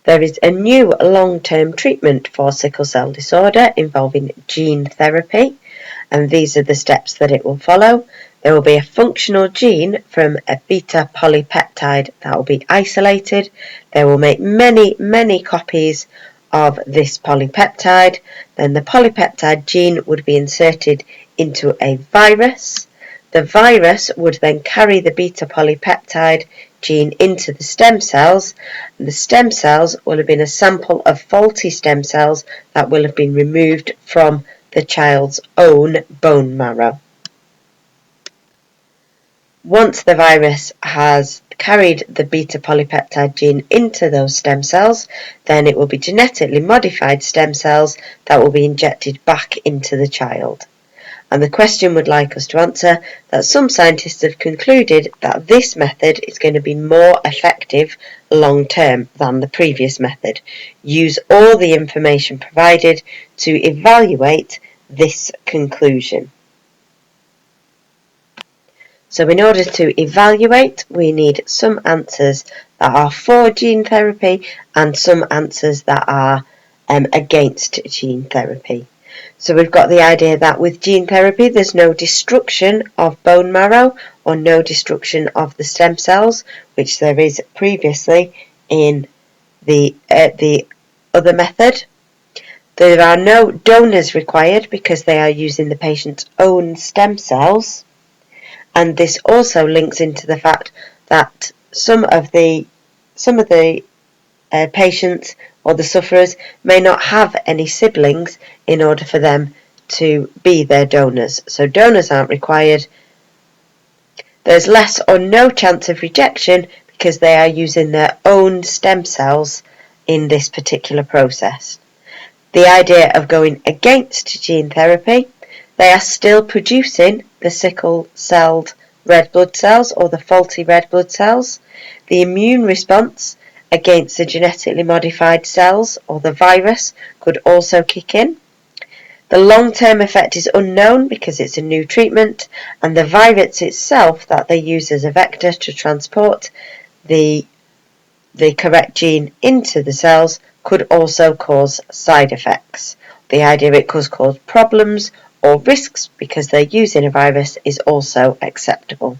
There is a new long-term treatment for sickle cell disorder involving gene therapy, and these are the steps that it will follow. There will be a functional gene from a beta polypeptide that will be isolated. They will make many copies of this polypeptide. Then the polypeptide gene would be inserted into a virus. The virus would then carry the beta polypeptide gene into the stem cells, and the stem cells will have been a sample of faulty stem cells that will have been removed from the child's own bone marrow. Once the virus has carried the beta polypeptide gene into those stem cells, then it will be genetically modified stem cells that will be injected back into the child. And the question would like us to answer that some scientists have concluded that this method is going to be more effective long term than the previous method. Use all the information provided to evaluate this conclusion. So in order to evaluate, we need some answers that are for gene therapy and some answers that are against gene therapy. So we've got the idea that with gene therapy there's no destruction of bone marrow or no destruction of the stem cells, which there is previously in the other method. There are no donors required because they are using the patient's own stem cells, and this also links into the fact that some of the patients or the sufferers may not have any siblings in order for them to be their donors. So donors aren't required. There's less or no chance of rejection because they are using their own stem cells in this particular process. The idea of going against gene therapy, they are still producing the sickle-celled red blood cells or the faulty red blood cells. The immune response against the genetically modified cells or the virus could also kick in. The long-term effect is unknown because it's a new treatment, and the virus itself that they use as a vector to transport the correct gene into the cells could also cause side effects. The idea it could cause problems or risks because they're using a virus is also acceptable.